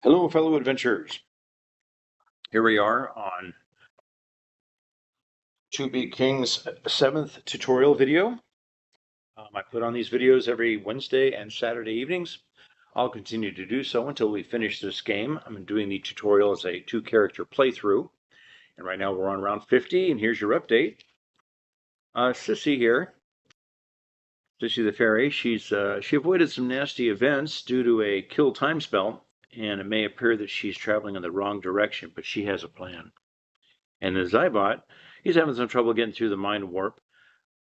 Hello, fellow adventurers. Here we are on 2B King's 7th tutorial video. I put on these videos every Wednesday and Saturday evenings. I'll continue to do so until we finish this game. I'm doing the tutorial as a 2-character playthrough. And right now we're on round 50, and here's your update. Sissy here. Sissy the fairy. She avoided some nasty events due to a kill time spell, and it may appear that she's traveling in the wrong direction, but she has a plan. And the Zybot, he's having some trouble getting through the mind warp.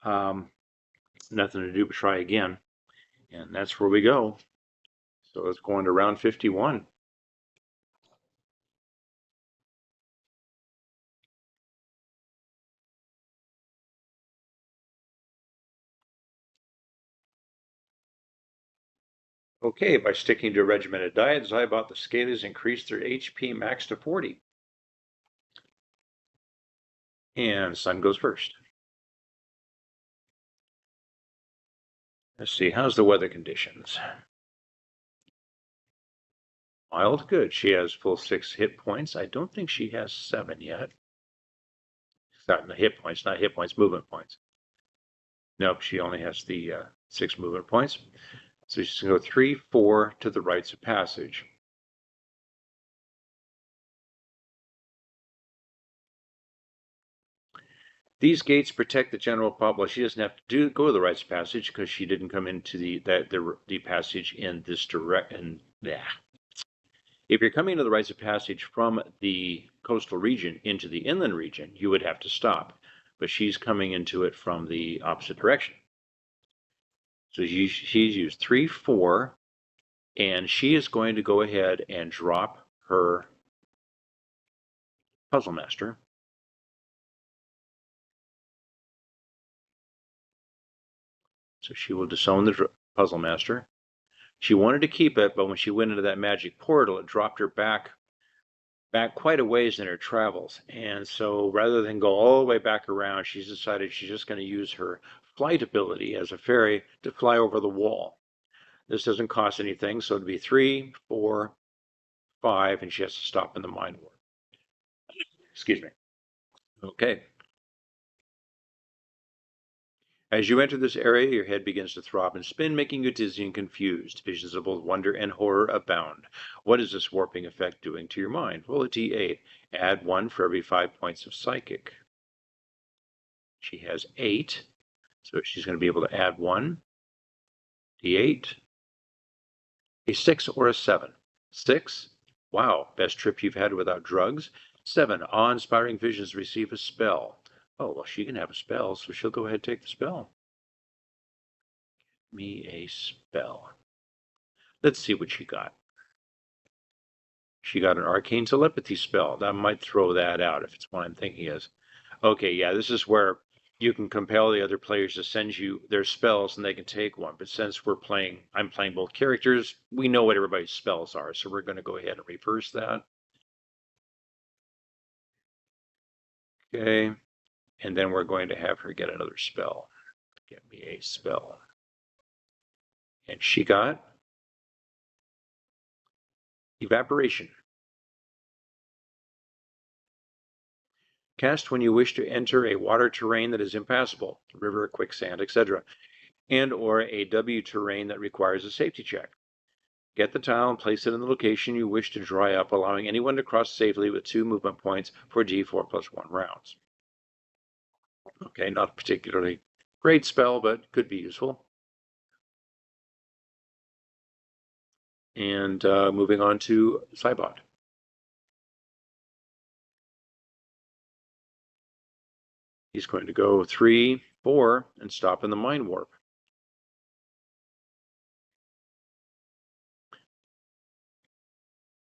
Nothing to do but try again. And that's where we go. So let's go on to round 51. Okay, by sticking to a regimented diet, Zybot the Scalies increased their HP max to 40. And Sun goes first. Let's see, how's the weather conditions? Mild, good. She has full 6 hit points. I don't think she has 7 yet. Not hit points, not hit points, movement points. Nope, she only has the 6 movement points. So she's going to go 3, 4 to the rites of passage. These gates protect the general public. Well, she doesn't have to go to the rites of passage because she didn't come into the passage in this direction. If you're coming to the rites of passage from the coastal region into the inland region, you would have to stop. But she's coming into it from the opposite direction. So she's used 3, 4, and she is going to go ahead and drop her Puzzle Master. So she will disown the Puzzle Master. She wanted to keep it, but when she went into that magic portal, it dropped her back quite a ways in her travels. And so rather than go all the way back around, she's decided she's just going to use her flight ability as a fairy to fly over the wall. This doesn't cost anything, so it'd be 3, 4, 5, and she has to stop in the mind warp. Excuse me. Okay. As you enter this area, your head begins to throb and spin, making you dizzy and confused. Visions of both wonder and horror abound. What is this warping effect doing to your mind? Roll a d8. Add 1 for every 5 points of psychic. She has 8, so she's going to be able to add 1. d8. A 6 or a 7. 6. Wow, best trip you've had without drugs. 7. Awe-inspiring visions receive a spell. Oh, well, she can have a spell, so she'll go ahead and take the spell. Me a spell. Let's see what she got. She got an arcane telepathy spell. That might throw that out if it's what I'm thinking is. Okay, yeah, this is where you can compel the other players to send you their spells and they can take one. But since I'm playing both characters, we know what everybody's spells are. So we're going to go ahead and reverse that. Okay. And then we're going to have her get another spell. Get me a spell. And she got Evaporation. Cast when you wish to enter a water terrain that is impassable, river, quicksand, etc., and or a W terrain that requires a safety check. Get the tile and place it in the location you wish to dry up, allowing anyone to cross safely with 2 movement points for D4 plus 1 rounds. Okay, not a particularly great spell, but could be useful. And moving on to Zybot. He's going to go 3, 4, and stop in the mind warp.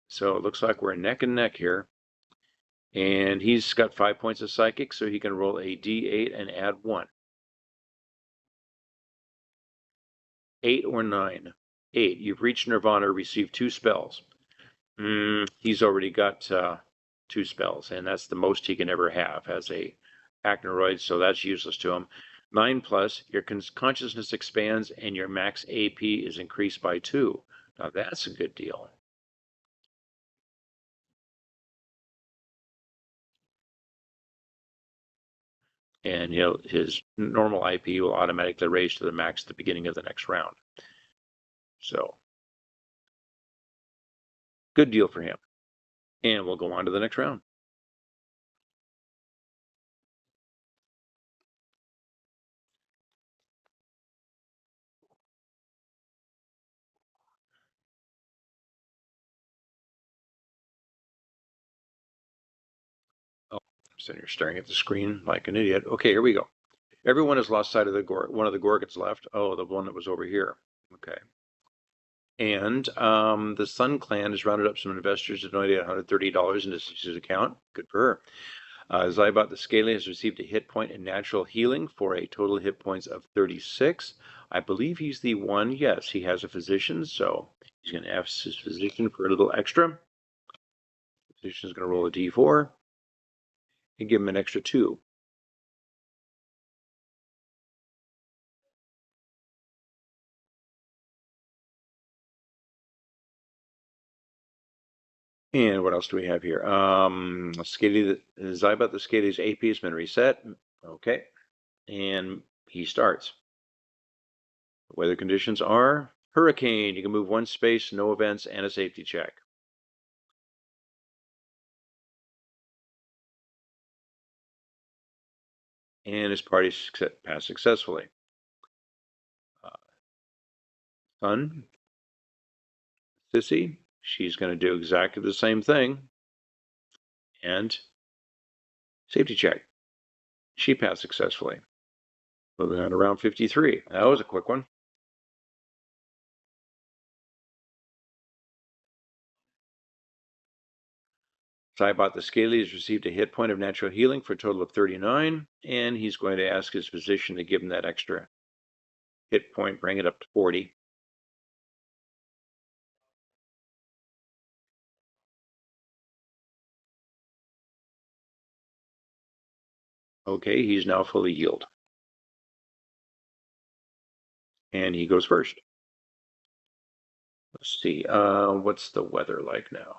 So it looks like we're neck and neck here. And he's got 5 points of psychic, so he can roll a d8 and add 1. 8 or 9. 8. You've reached Nirvana, received 2 spells. He's already got 2 spells, and that's the most he can ever have as a Acnoroid, so that's useless to him. 9 plus, your consciousness expands and your max AP is increased by 2. Now that's a good deal. And his normal IP will automatically raise to the max at the beginning of the next round. So good deal for him. And we'll go on to the next round. Oh, I'm sitting here staring at the screen like an idiot. Okay, here we go. Everyone has lost sight of the one of the Gorgons left. Oh, the one that was over here. Okay. And the Sun Clan has rounded up some investors to donate $130 into Sissy's account. Good for her. Zybot the Scaly has received a hit point in natural healing for a total hit points of 36. I believe he's the one. Yes, he has a physician, so he's going to ask his physician for a little extra. The physician's going to roll a d4 and give him an extra 2. And what else do we have here? Zybot the Scaly's AP has been reset. Okay. And he starts. The weather conditions are hurricane. You can move 1 space, no events, and a safety check. And his party passed successfully. Sun, Sissy, she's going to do exactly the same thing. And safety check. She passed successfully. Moving on to round 53. That was a quick one. Zybot the Scaly has received a hit point of natural healing for a total of 39, and he's going to ask his physician to give him that extra hit point, bring it up to 40. Okay, he's now fully healed. And he goes first. Let's see, what's the weather like now?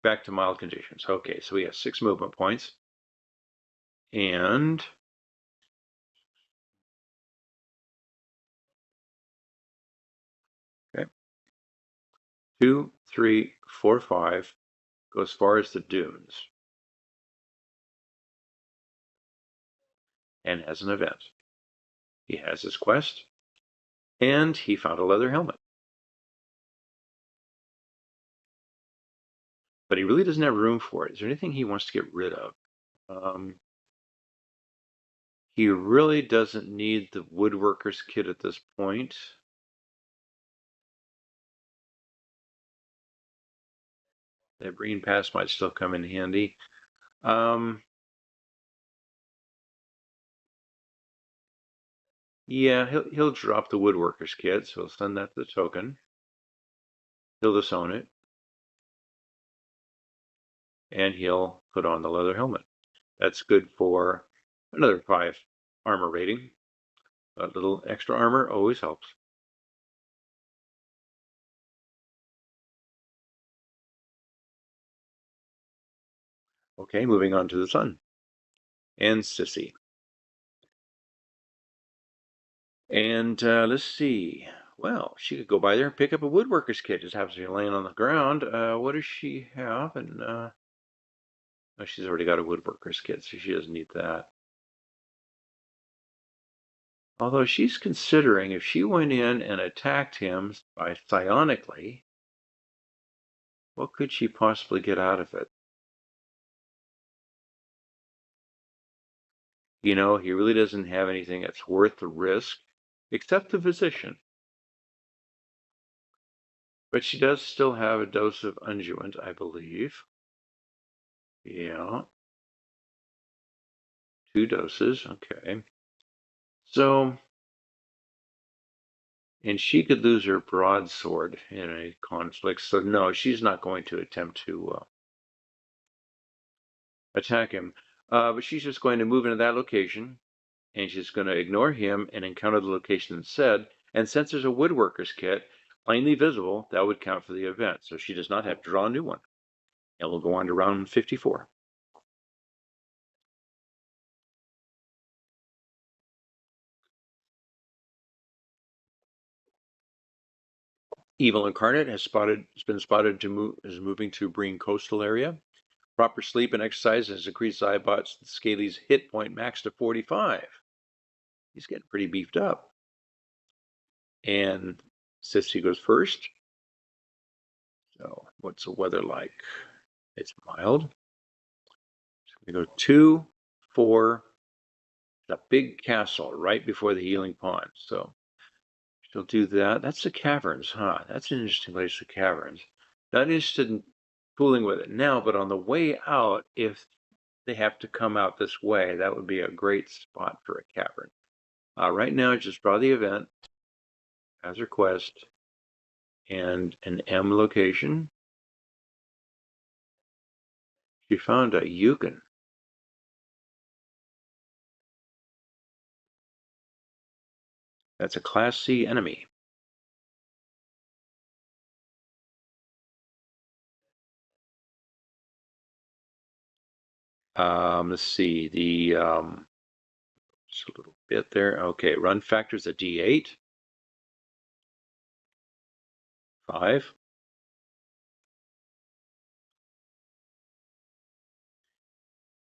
Back to mild conditions. Okay, so we have 6 movement points. And okay, 2, 3, 4, 5 go as far as the dunes. And has an event. He has his quest, and he found a leather helmet. But he really doesn't have room for it. Is there anything he wants to get rid of? He really doesn't need the woodworker's kit at this point. That green pass might still come in handy. Yeah, he'll drop the woodworker's kit, so he'll send that to the token. He'll disown it. And he'll put on the leather helmet. That's good for another 5 armor rating. A little extra armor always helps. Okay, moving on to the Sun. And Sissy. And let's see. Well, she could go by there and pick up a woodworker's kit. Just happens to be laying on the ground. What does she have? And oh, she's already got a woodworker's kit, so she doesn't need that. Although she's considering if she went in and attacked him by psionically, what could she possibly get out of it? He really doesn't have anything that's worth the risk, except the physician. But she does still have a dose of unguent, I believe. Yeah. 2 doses, okay. So, and she could lose her broadsword in a conflict, so no, she's not going to attempt to attack him. But she's just going to move into that location, and she's going to ignore him and encounter the location instead. And since there's a woodworker's kit plainly visible, that would count for the event. So she does not have to draw a new one. And we'll go on to round 54. Evil Incarnate has been spotted is moving to Breen coastal area. Proper sleep and exercise has increased Zybot's Scaly's hit point max to 45. He's getting pretty beefed up. And Sissy goes first. So what's the weather like? It's mild. So we go 2, 4. A big castle right before the healing pond. So she'll do that. That's the caverns, huh? That's an interesting place, the caverns. Not interested in fooling with it now, but on the way out, if they have to come out this way, that would be a great spot for a cavern. Right now, just draw the event as request and an M location. She found a Yukin. That's a Class C enemy. Let's see, just a little bit there. Okay, run factor's a D8. 5.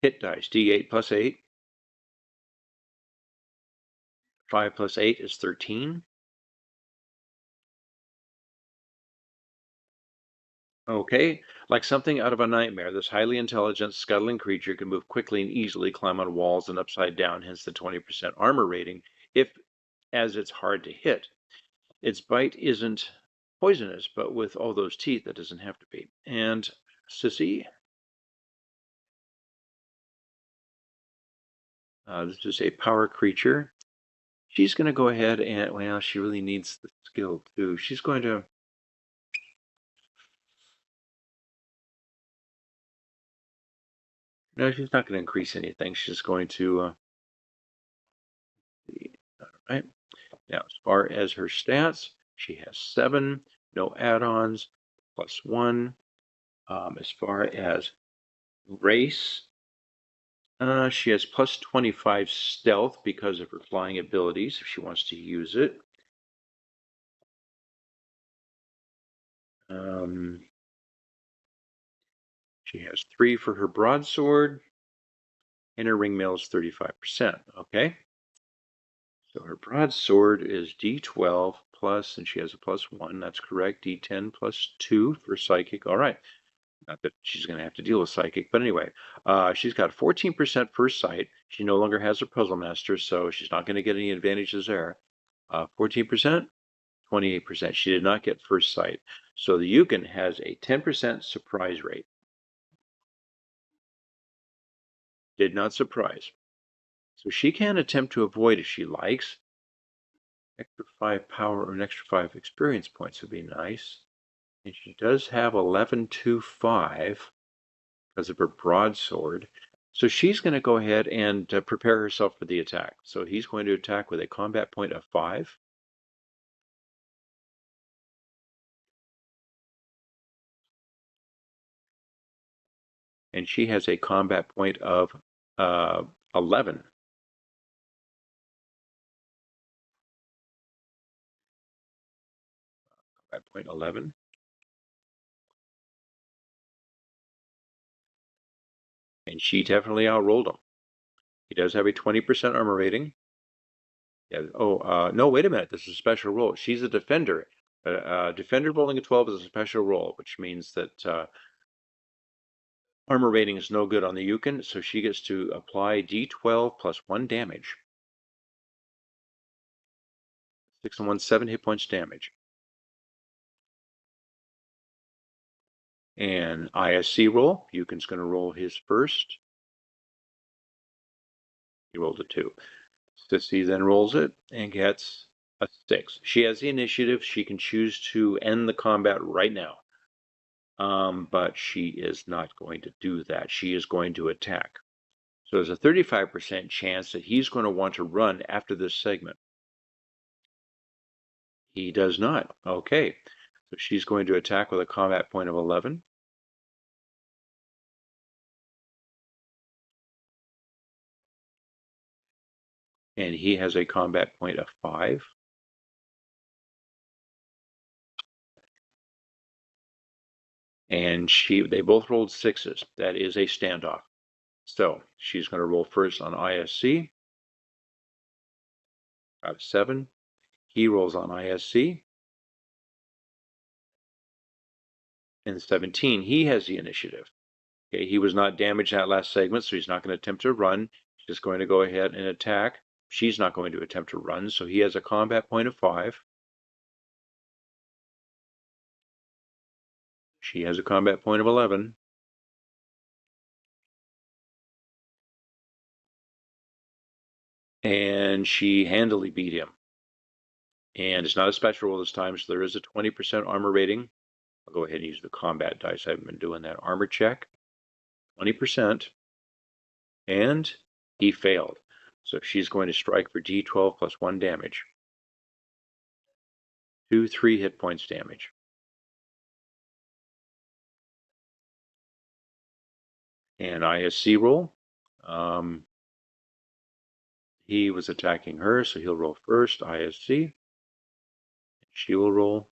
Hit dice, D8 plus 8. 5 plus 8 is 13. Okay, like something out of a nightmare, this highly intelligent, scuttling creature can move quickly and easily, climb on walls and upside down, hence the 20% armor rating, as it's hard to hit. Its bite isn't poisonous, but with all those teeth, that doesn't have to be. And Sissy, this is a power creature. She's going to go ahead and, well, she really needs the skill too. She's going to No, she's not going to increase anything. She's going to, all right. Now, as far as her stats, she has 7, no add-ons, +1. As far as race, she has +25 stealth because of her flying abilities, if she wants to use it. She has 3 for her broadsword, and her ringmail is 35%. Okay. So her broadsword is D12 plus, and she has a +1. That's correct. D10 plus 2 for psychic. All right. Not that she's going to have to deal with psychic, but anyway, she's got 14% first sight. She no longer has her puzzle master, so she's not going to get any advantages there. 14%, 28%. She did not get first sight. So the Yukin has a 10% surprise rate. Did not surprise. So she can attempt to avoid if she likes. Extra 5 power or an extra 5 experience points would be nice. And she does have 1125 because of her broadsword. So she's going to go ahead and prepare herself for the attack. So he's going to attack with a combat point of 5. And she has a combat point of 11. Combat point 11. And she definitely outrolled him. He does have a 20% armor rating. Yeah. Oh, no, wait a minute. This is a special roll. She's a defender. Defender rolling a 12 is a special roll, which means that armor rating is no good on the Yukin, so she gets to apply D12 plus 1 damage. 6 and 1, 7 hit points damage. And ISC roll. Yukin's going to roll his first. He rolled a 2. Sissy then rolls it and gets a 6. She has the initiative. She can choose to end the combat right now. But she is not going to do that. She is going to attack. So there's a 35% chance that he's going to want to run after this segment. He does not. Okay. So she's going to attack with a combat point of 11. And he has a combat point of 5. And they both rolled 6s. That is a standoff. So she's going to roll first on ISC. Got a 7. He rolls on ISC. And 17. He has the initiative. Okay, he was not damaged in that last segment, so he's not going to attempt to run. He's just going to go ahead and attack. She's not going to attempt to run, so he has a combat point of 5. She has a combat point of 11. And she handily beat him. And it's not a special roll this time, so there is a 20% armor rating. I'll go ahead and use the combat dice. I haven't been doing that. Armor check, 20%. And he failed. So she's going to strike for D12 plus 1 damage. 3 hit points damage. And ISC roll. He was attacking her, so he'll roll first. ISC. She will roll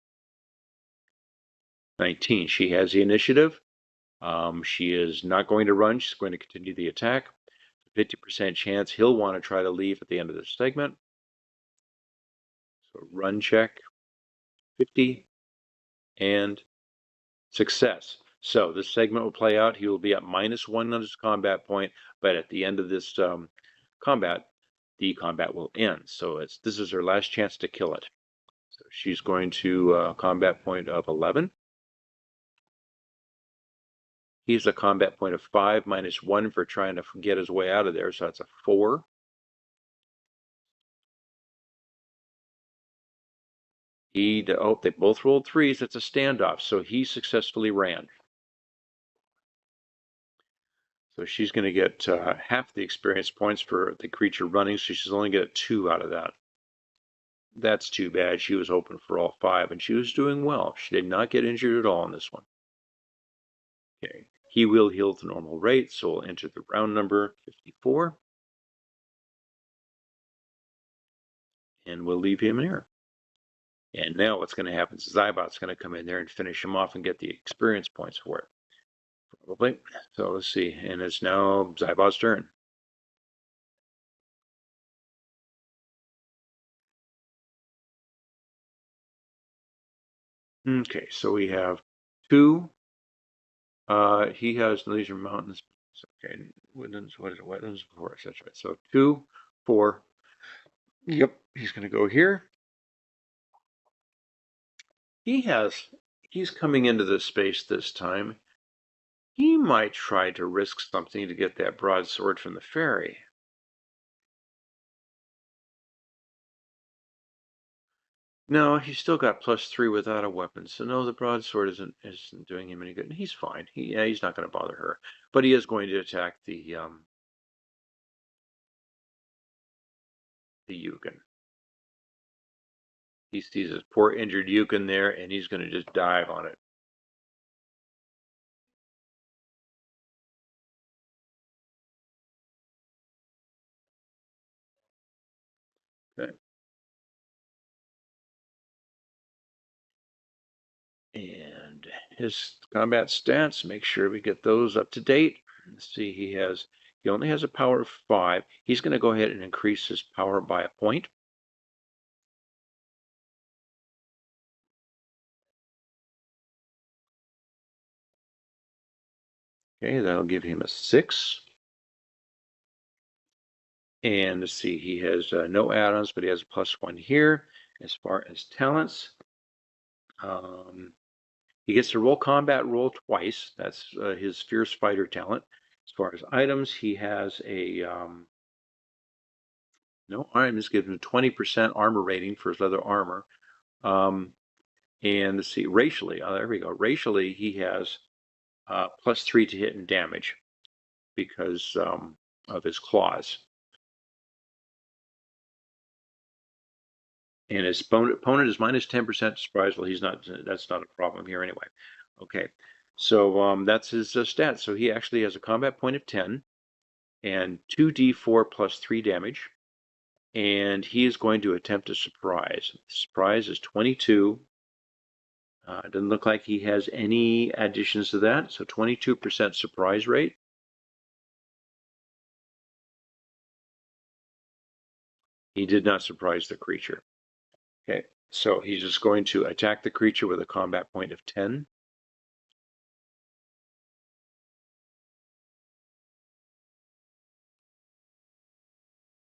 19. She has the initiative. She is not going to run. She's going to continue the attack. 50% chance he'll want to try to leave at the end of this segment. So run check. 50. And success. So this segment will play out. He will be at -1 on his combat point, but at the end of this combat, the combat will end. So this is her last chance to kill it. So she's going to combat point of 11. He's a combat point of 5 -1 for trying to get his way out of there. So that's a 4. They both rolled 3s. That's a standoff. So he successfully ran. So she's going to get half the experience points for the creature running. So she's only going to get 2 out of that. That's too bad. She was hoping for all 5, and she was doing well. She did not get injured at all in this one. Okay. He will heal at the normal rate, so we'll enter the round number 54. And we'll leave him here. And now what's going to happen is Zybot's going to come in there and finish him off and get the experience points for it. Probably. So let's see. And it's now Zybot's turn. Okay, so we have 2. He has Leisure Mountains. Okay, woodlands. What is it? Wetlands, forest. That's right. So 2, 4. Yep, he's going to go here. He's coming into this space this time. He might try to risk something to get that broadsword from the fairy. No, he's still got +3 without a weapon, so no, the broadsword isn't doing him any good. He's fine. He's not going to bother her, but he is going to attack the Yukin. He sees his poor injured Yukin there, and he's going to just dive on it. Okay. And his combat stats, make sure we get those up to date. Let's see, he only has a power of 5. He's going to go ahead and increase his power by a point. Okay, that'll give him a 6. And let's see, he has no add-ons, but he has a +1 here. As far as talents, he gets to roll combat roll twice. That's his Fierce Fighter talent. As far as items, he has a no items, gives him a 20% armor rating for his leather armor. And let's see, racially, there we go. Racially, he has +3 to hit and damage because of his claws. And his opponent is -10% surprise. Well, that's not a problem here anyway. Okay, so that's his stats. So he actually has a combat point of 10 and 2d4 plus 3 damage. And he is going to attempt a surprise. Surprise is 22. It doesn't look like he has any additions to that, so 22% surprise rate. He did not surprise the creature. Okay, so he's just going to attack the creature with a combat point of 10.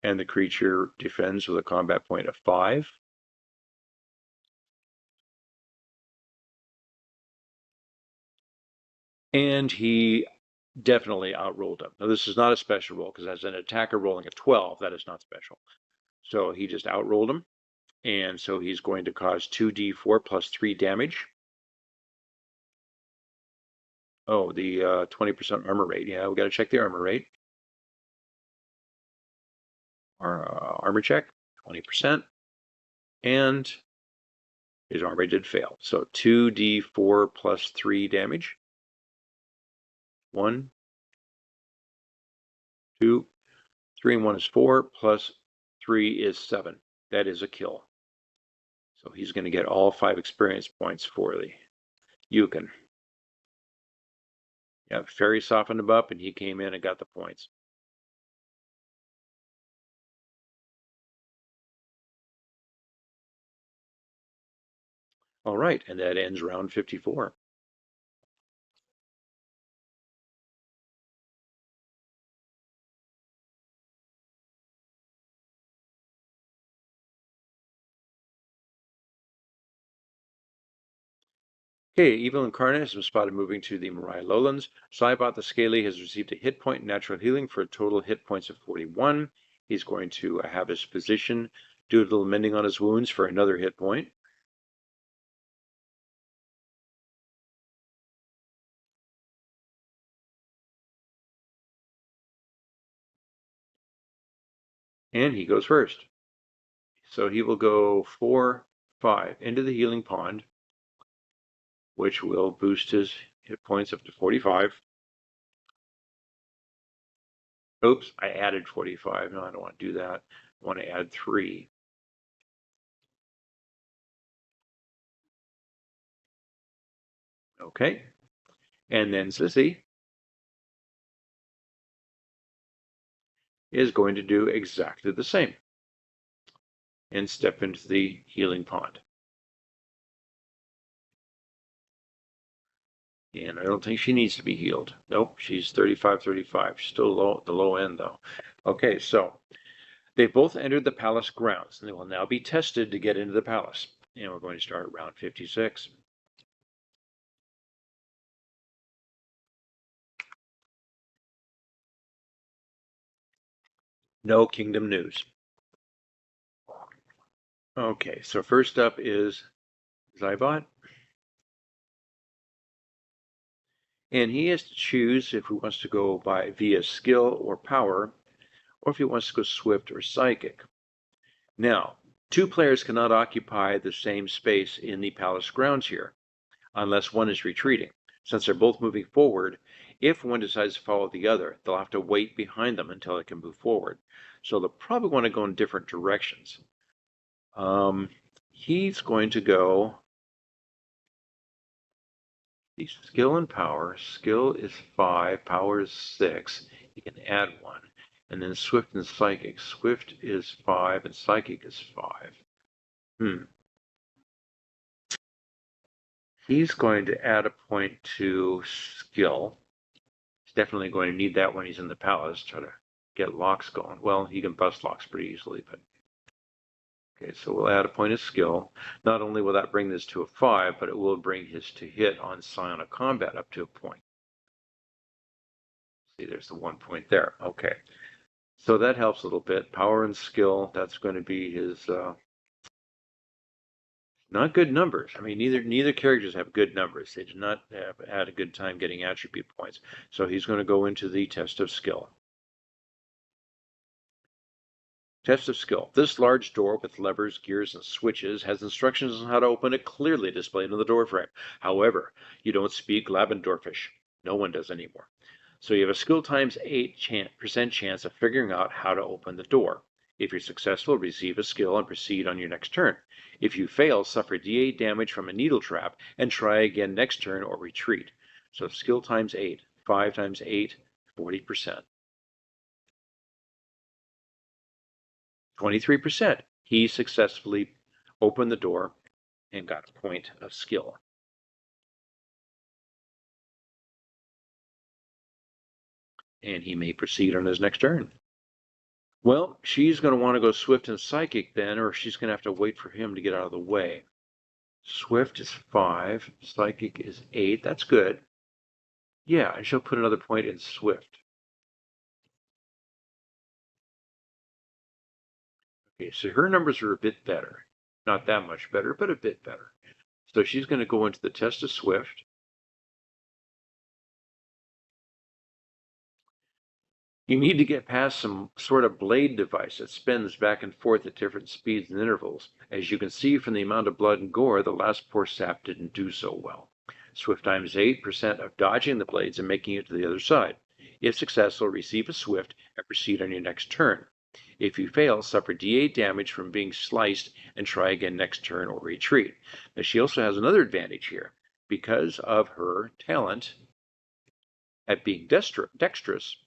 And the creature defends with a combat point of 5. And he definitely outrolled him. Now, this is not a special roll, because as an attacker rolling a 12, that is not special. So he just outrolled him. And so he's going to cause 2d4 plus 3 damage. Oh, the 20% armor rate. Yeah, we got to check the armor rate. Armor check, 20%. And his armor rate did fail. So 2d4 plus 3 damage. 1, 2, 3, and 1 is 4, plus 3 is 7. That is a kill. So he's going to get all 5 experience points for the Yukin. Yeah, Fairy softened him up, and he came in and got the points. All right, and that ends round 54. Okay, Evil Incarnate has been spotted moving to the Morai Lowlands. Zybot the Scaly has received a hit point in natural healing for a total hit points of 41. He's going to have his physician do a little mending on his wounds for another hit point. And he goes first. So he will go 4, 5 into the healing pond, which will boost his hit points up to 45. Oops, I added 45. No, I don't want to do that. I want to add 3. Okay. And then Sissy is going to do exactly the same and step into the healing pond. And I don't think she needs to be healed. Nope, she's 35. Still low at the low end, though. Okay, so they both entered the palace grounds, and they will now be tested to get into the palace. And we're going to start round 56. No kingdom news. Okay, so first up is Zybot. And he has to choose if he wants to go by via skill or power, or if he wants to go swift or psychic. Now, 2 players cannot occupy the same space in the palace grounds here, unless one is retreating. Since they're both moving forward, if one decides to follow the other, they'll have to wait behind them until they can move forward. So they'll probably want to go in different directions. He's going to go the skill and power. Skill is 5, power is 6. You can add 1. And then swift and psychic. Swift is 5 and psychic is 5. He's going to add a point to skill. He's definitely going to need that when he's in the palace, try to get locks going. Well, he can bust locks pretty easily, but okay, so we'll add a point of skill. Not only will that bring this to a 5, but it will bring his to hit on psionic combat up to a point. See, there's the 1 point there. Okay, so that helps a little bit. Power and skill, that's going to be his not good numbers. I mean, neither characters have good numbers. They did not have had a good time getting attribute points. So he's going to go into the test of skill. Test of skill. This large door with levers, gears, and switches has instructions on how to open it clearly displayed on the doorframe. However, you don't speak Labendorfish. No one does anymore. So you have a skill times 8% chance of figuring out how to open the door. If you're successful, receive a skill and proceed on your next turn. If you fail, suffer D8 damage from a needle trap and try again next turn or retreat. So skill times 8. 5 times 8, 40%. 23%. He successfully opened the door and got a point of skill. And he may proceed on his next turn. Well, she's going to want to go Swift and Psychic then, or she's going to have to wait for him to get out of the way. Swift is 5, Psychic is 8. That's good. Yeah, and she'll put another point in Swift. Okay, so her numbers are a bit better. Not that much better, but a bit better. So she's going to go into the test of Swift. You need to get past some sort of blade device that spins back and forth at different speeds and intervals. As you can see from the amount of blood and gore, the last poor sap didn't do so well. Swift times 8% of dodging the blades and making it to the other side. If successful, receive a Swift and proceed on your next turn. If you fail, suffer D8 damage from being sliced and try again next turn or retreat. Now she also has another advantage here. Because of her talent at being dexterous,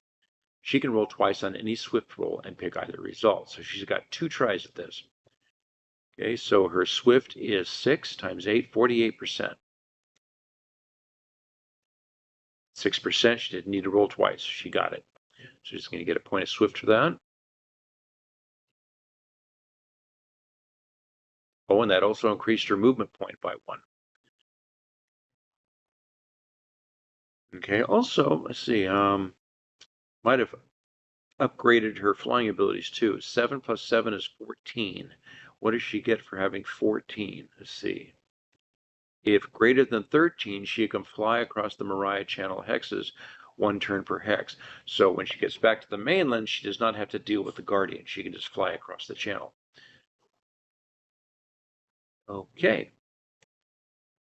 she can roll twice on any Swift roll and pick either result. So she's got 2 tries at this. Okay, so her Swift is 6 times 8, 48%. 6%, she didn't need to roll twice. She got it. So she's going to get a point of Swift for that. Oh, and that also increased her movement point by 1. Okay, also, let's see, might have upgraded her flying abilities too. 7 plus 7 is 14. What does she get for having 14? Let's see. If greater than 13, she can fly across the Mariah Channel hexes 1 turn per hex. So when she gets back to the mainland, she does not have to deal with the Guardian. She can just fly across the channel. Okay.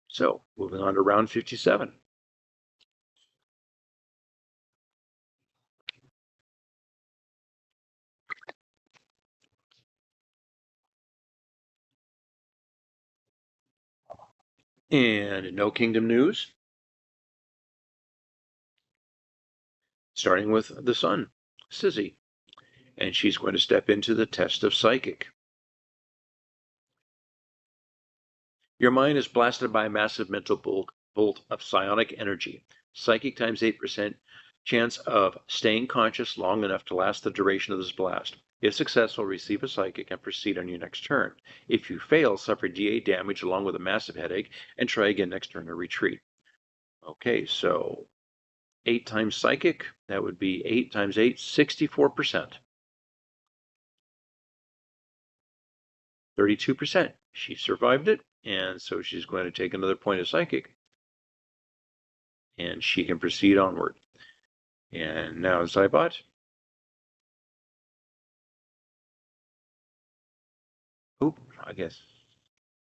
So moving on to round 57. And no Kingdom news. Starting with the Sun, Sissy. And she's going to step into the test of Psychic. Your mind is blasted by a massive mental bolt of psionic energy. Psychic times 8% chance of staying conscious long enough to last the duration of this blast. If successful, receive a Psychic and proceed on your next turn. If you fail, suffer D8 damage along with a massive headache and try again next turn or retreat. Okay, so 8 times Psychic, that would be 8 times 8, 64%. 32%. She survived it, and so she's going to take another point of Psychic. And she can proceed onward. And now Zybot. Oop, I guess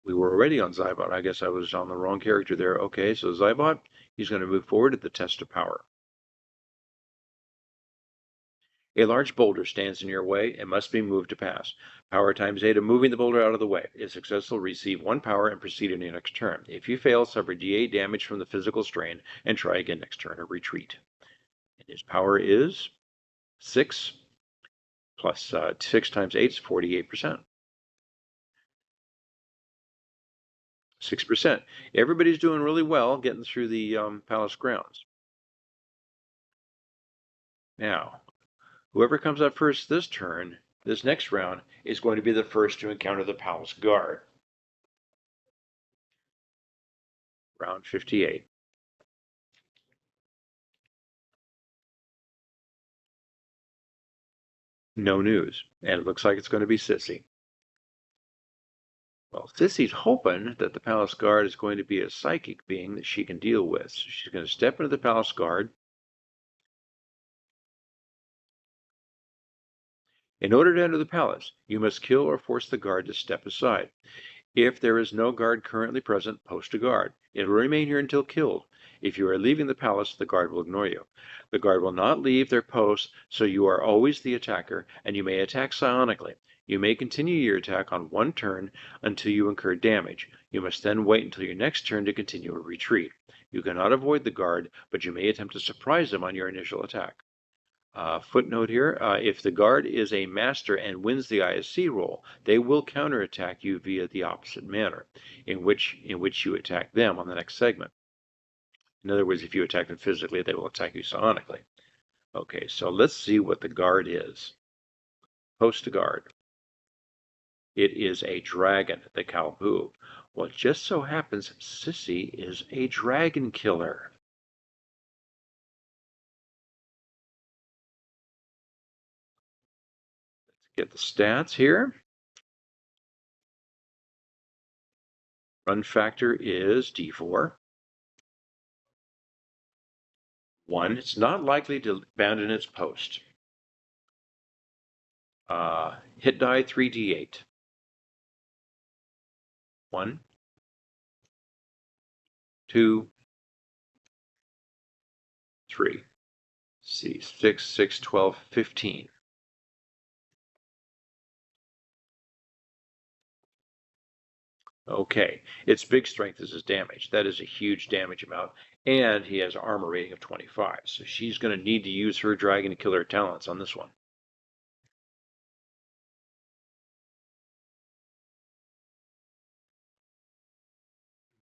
we were already on Zybot. I guess I was on the wrong character there. Okay, so Zybot, he's going to move forward at the test of power. A large boulder stands in your way and must be moved to pass. Power times 8 of moving the boulder out of the way. If successful, receive 1 power and proceed on your next turn. If you fail, suffer D8 damage from the physical strain and try again next turn or retreat. And his power is 6 plus 6 times 8 is 48%. 6%. Everybody's doing really well getting through the palace grounds. Now, whoever comes up first this turn, this next round, is going to be the first to encounter the palace guard. Round 58. No news. And it looks like it's going to be Sissy. Well, Sissy's hoping that the palace guard is going to be a psychic being that she can deal with. So she's going to step into the palace guard. In order to enter the palace, you must kill or force the guard to step aside. If there is no guard currently present, post a guard. It will remain here until killed. If you are leaving the palace, the guard will ignore you. The guard will not leave their post, so you are always the attacker, and you may attack psionically. You may continue your attack on one turn until you incur damage. You must then wait until your next turn to continue a retreat. You cannot avoid the guard, but you may attempt to surprise them on your initial attack. Footnote here, if the guard is a master and wins the ISC roll, they will counterattack you via the opposite manner, in which you attack them on the next segment. In other words, if you attack them physically, they will attack you psionically. Okay, so let's see what the guard is. Post a guard. It is a dragon, the Calbu. Well, it just so happens Sissy is a dragon killer. Let's get the stats here. Run factor is D4. 1. It's not likely to abandon its post. Hit die 3d8. 1, 2, 3. See, 6, 6, 12, 15. Okay, its big strength is his damage. That is a huge damage amount, and he has an armor rating of 25. So she's going to need to use her dragon killer talents on this one.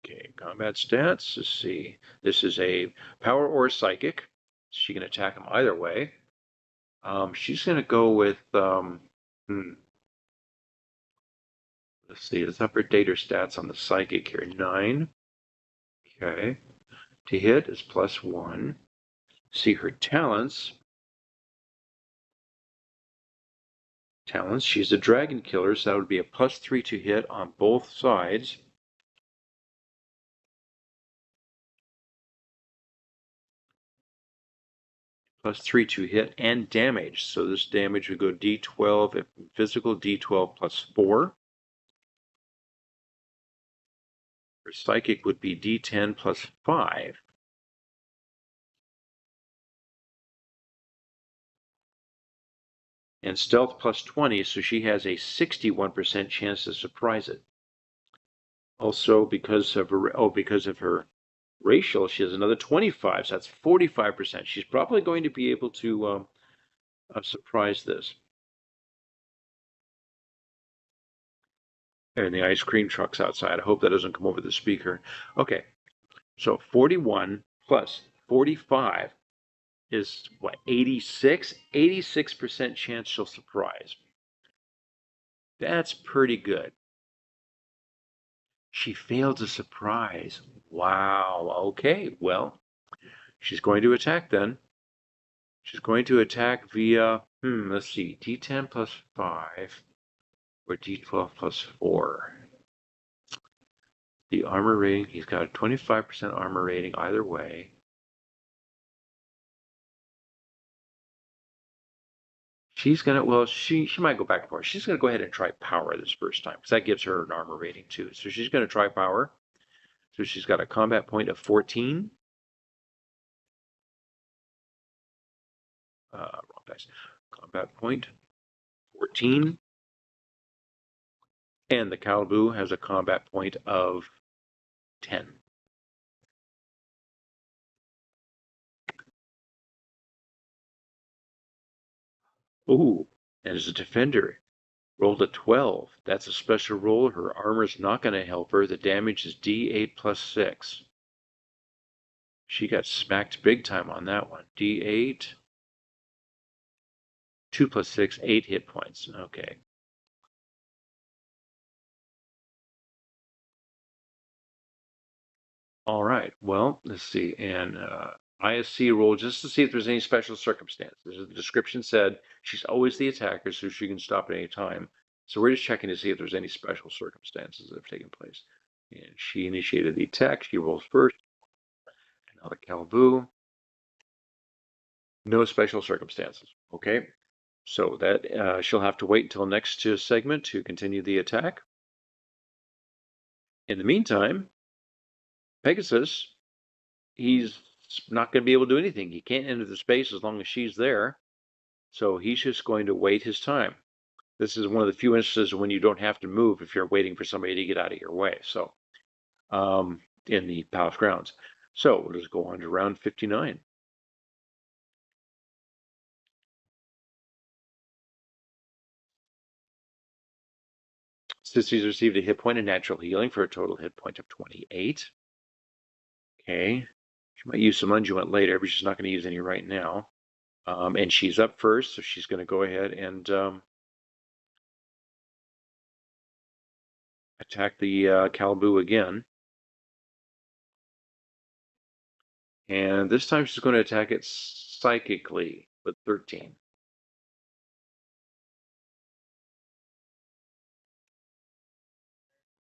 Okay, combat stats. Let's see. This is a power or psychic. She can attack him either way. She's going to go with. Let's see. Let's update her stats on the psychic here. 9. Okay. To hit is +1. See her talents. She's a dragon killer, so that would be a +3 to hit on both sides. +3 to hit and damage. So this damage would go D12, if physical, D12 +4. Her psychic would be D10 +5. And stealth +20, so she has a 61% chance to surprise it. Also, because of her racial, she has another 25, so that's 45%. She's probably going to be able to surprise this. And the ice cream truck's outside. I hope that doesn't come over the speaker. Okay, so 41 plus 45 is what, 86? 86% chance she'll surprise. That's pretty good. She failed to surprise. Wow. Okay, well, she's going to attack then. She's going to attack via, let's see, D10 +5 or D12 +4. The armor rating, he's got a 25% armor rating either way. She's going to, well, she might go back and forth. She's going to go ahead and try power this first time, because that gives her an armor rating too. So she's going to try power. So she's got a combat point of 14. Wrong dice. Combat point 14. And the Calbu has a combat point of 10. Ooh, and as a defender, rolled a 12. That's a special roll. Her armor's not going to help her. The damage is D8 +6. She got smacked big time on that one. D8, 2 + 6, 8 hit points. Okay. All right. Well, let's see. And ISC roll just to see if there's any special circumstances. The description said she's always the attacker, so she can stop at any time. So we're just checking to see if there's any special circumstances that have taken place. And she initiated the attack. She rolls first. And now the Calbu. No special circumstances. Okay. So that she'll have to wait until next segment to continue the attack. In the meantime, Pegasus, he's not going to be able to do anything. He can't enter the space as long as she's there. So he's just going to wait his time. This is one of the few instances when you don't have to move if you're waiting for somebody to get out of your way. So, in the palace grounds. So we'll just go on to round 59. Sissy's received a hit point of natural healing for a total hit point of 28. Okay. She might use some unguent later, but she's not going to use any right now. And she's up first, so she's going to go ahead and attack the Calbu again. And this time she's going to attack it psychically with 13.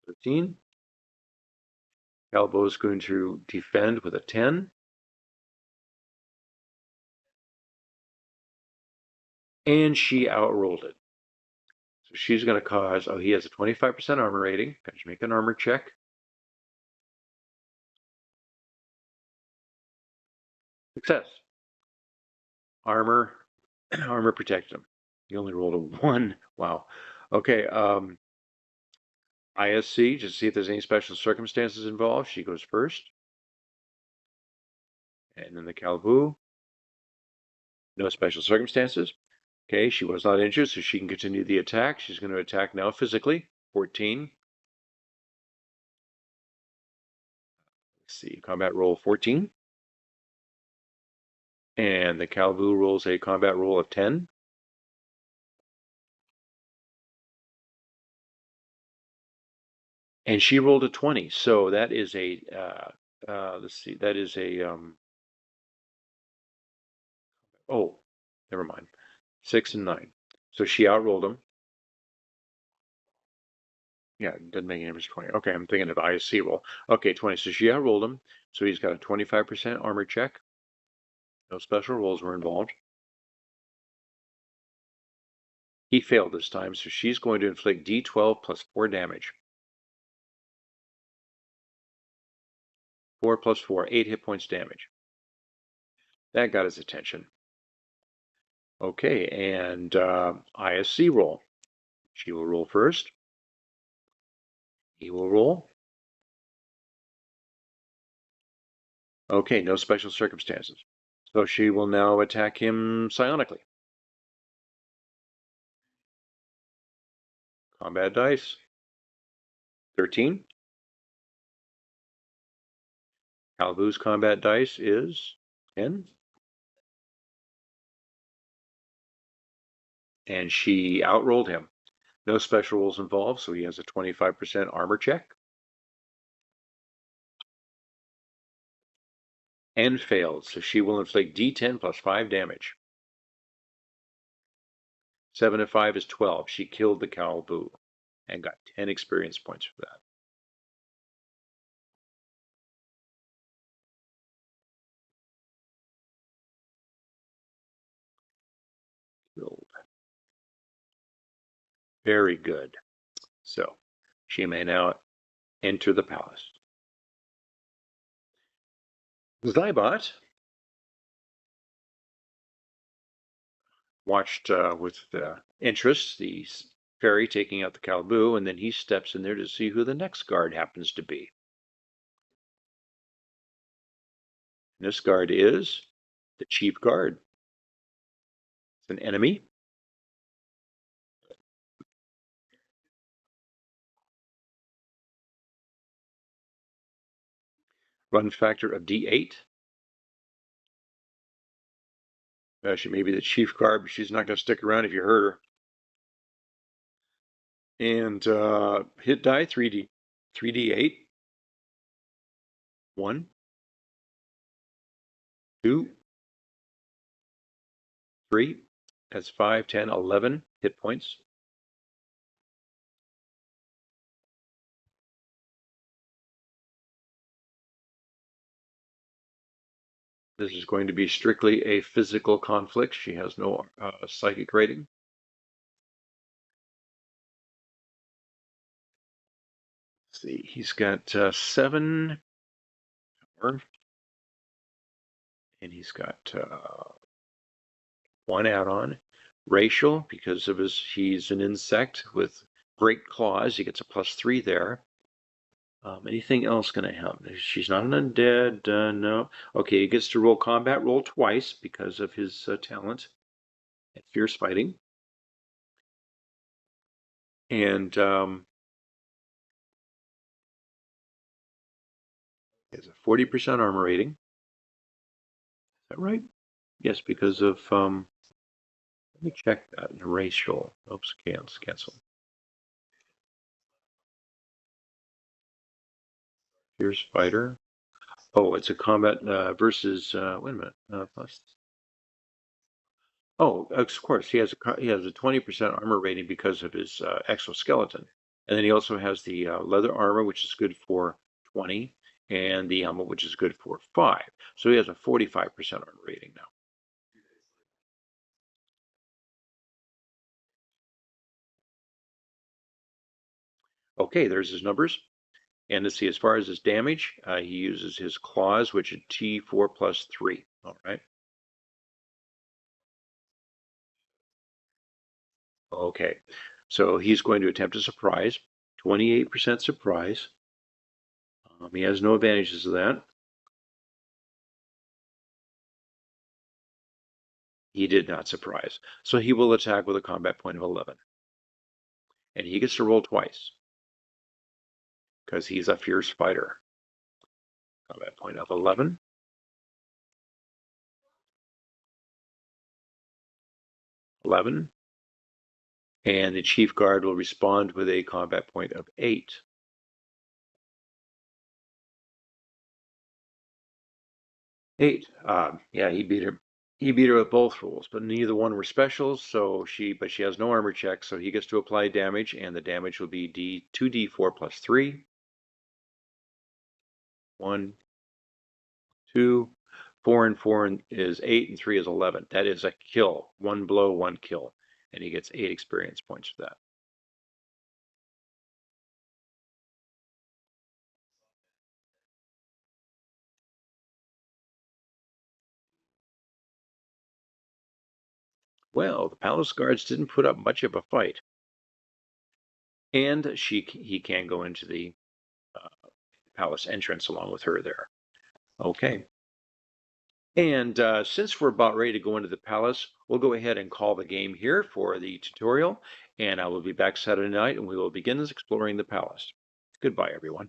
13. Calbu is going to defend with a 10. And she outrolled it. So she's going to cause, oh, he has a 25% armor rating. Can you make an armor check? Success. Armor protected him. He only rolled a 1. Wow. Okay. ISC, just see if there's any special circumstances involved. She goes first. And then the Calbu. No special circumstances. Okay, she was not injured, so she can continue the attack. She's going to attack now physically. 14. Let's see, combat roll 14. And the Calbu rolls a combat roll of 10. And she rolled a 20. So that is a, let's see, that is a, oh, never mind. 6 and 9. So she outrolled him. Yeah, it doesn't make any difference. 20. Okay, I'm thinking of ISC roll. Okay, 20. So she outrolled him. So he's got a 25% armor check. No special rolls were involved. He failed this time, so she's going to inflict D12 plus 4 damage. 4 plus 4, 8 hit points damage. That got his attention. Okay, and ISC roll. She will roll first. He will roll. Okay, no special circumstances. So she will now attack him psionically. Combat dice. 13. Calbu's combat dice is 10. And she outrolled him. No special rolls involved, so he has a 25% armor check. And failed, so she will inflict D10 plus 5 damage. 7 and 5 is 12. She killed the Calbu and got 10 experience points for that. Killed. Very good. So she may now enter the palace. Zybot watched with interest the fairy taking out the Calbu, and then he steps in there to see who the next guard happens to be. And this guard is the chief guard. It's an enemy. Run factor of D8. She may be the chief guard, but she's not going to stick around if you hurt her. And hit die 3D8. 1, 2, 3. That's 5, 10, 11 hit points. This is going to be strictly a physical conflict. She has no psychic rating. Let's see, he's got 7, and he's got 1 add-on. Racial, because of he's an insect with great claws. He gets a +3 there. Anything else going to help? She's not an undead. No. Okay, he gets to roll combat roll twice because of his talent at fierce fighting. And he has a 40% armor rating. Is that right? Yes, because of let me check that. Racial. Oops, cancel. Fierce fighter. Oh, it's a combat versus. Wait a minute. Plus. Oh, of course, he has a 20% armor rating because of his exoskeleton, and then he also has the leather armor, which is good for 20, and the helmet, which is good for 5. So he has a 45% armor rating now. Okay, there's his numbers. And let's see, as far as his damage, he uses his claws, which is T4 plus 3. All right. Okay. So he's going to attempt a surprise. 28% surprise. He has no advantages of that. He did not surprise. So he will attack with a combat point of 11. And he gets to roll twice because he's a fierce fighter. Combat point of 11. 11. And the chief guard will respond with a combat point of 8. 8. Yeah, he beat her. He beat her with both rules, but neither one were specials. But she has no armor check, so he gets to apply damage, and the damage will be 2d4 plus 3. 1, 2, 4 and 4 is 8, and 3 is 11. That is a kill. 1 blow, 1 kill, and he gets 8 experience points for that. Well, the palace guards didn't put up much of a fight, and he can go into the palace entrance along with her there. Okay. And since we're about ready to go into the palace, we'll go ahead and call the game here for the tutorial, and I will be back Saturday night, and we will begin exploring the palace. Goodbye, everyone.